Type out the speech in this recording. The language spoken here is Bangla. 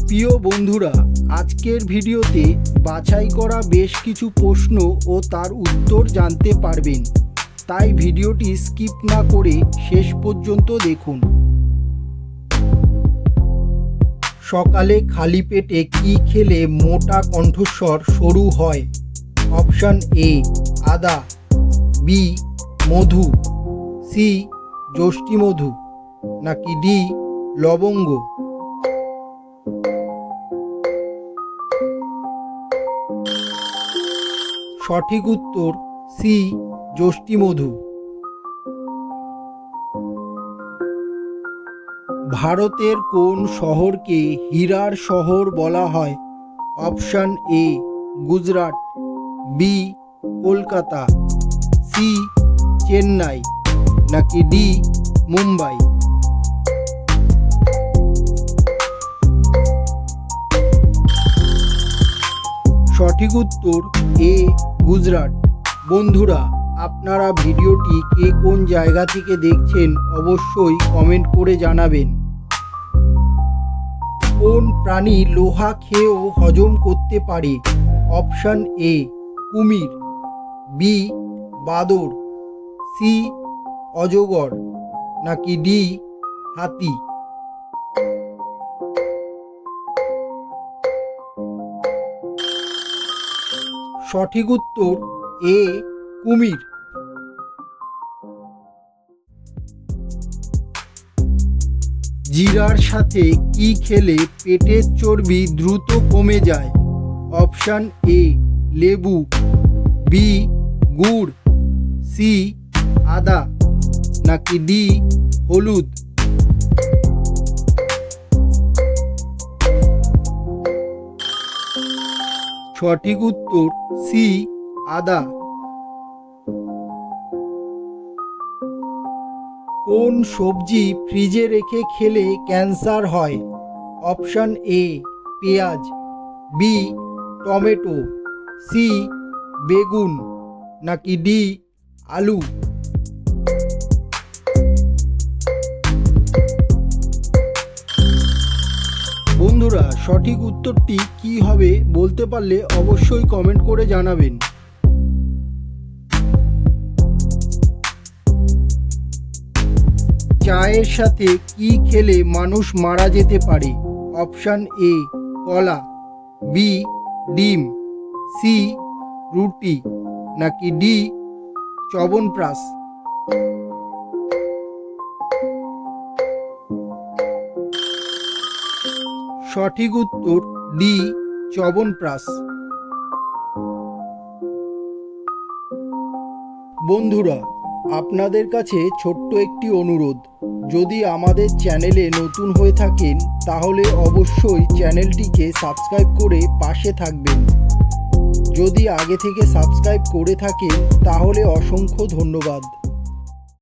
প্রিয় বন্ধুরা, আজকের ভিডিওতে বাছাই করা বেশ কিছু প্রশ্ন ও তার উত্তর জানতে পারবেন, তাই ভিডিওটি স্কিপ না করে শেষ পর্যন্ত দেখুন। সকালে খালি পেটে কি খেলে মোটা কণ্ঠস্বর সরু হয়? অপশান এ আদা, বি মধু, সি যষ্টি মধু, নাকি ডি লবঙ্গ? সঠিক উত্তর সি যষ্টি মধু। ভারতের কোন শহরকে হীরার শহর বলা হয়? Option A Gujarat, B Kolkata, C Chennai, নাকি ডি মুম্বাই? সঠিক উত্তর এ গুজরাট। বন্ধুরা, আপনারা ভিডিওটি কে কোন জায়গা থেকে দেখছেন অবশ্যই কমেন্ট করে জানাবেন। কোন প্রাণী লোহা খেয়েও হজম করতে পারে? অপশান এ কুমির, বি বাদর, সি অজগর, নাকি ডি হাতি? সঠিক উত্তর এ কুমির। জিরার সাথে কি খেলে পেটের চর্বি দ্রুত কমে যায়? অপশান এ লেবু, বি গুড়, সি আদা, নাকি ডি হলুদ? সঠিক উত্তর সি আদা। কোন সবজি ফ্রিজে রেখে খেলে ক্যান্সার হয়? অপশান এ পেঁয়াজ, বি টমেটো, সি বেগুন, নাকি ডি আলু? বন্ধুরা, সঠিক উত্তরটি কি হবে বলতে পারলে অবশ্যই কমেন্ট করে জানাবেন। চায়ের সাথে কি খেলে মানুষ মারা যেতে পারে? অপশান এ কলা, বি ডিম, সি রুটি, নাকি ডি চ্যবনপ্রাশ? সঠিক উত্তর ডি চ্যবনপ্রাশ। বন্ধুরা, আপনাদের কাছে ছোট্ট একটি অনুরোধ, যদি আমাদের চ্যানেলে নতুন হয়ে থাকেন তাহলে অবশ্যই চ্যানেলটিকে সাবস্ক্রাইব করে পাশে থাকবেন। যদি আগে থেকে সাবস্ক্রাইব করে থাকেন তাহলে অসংখ্য ধন্যবাদ।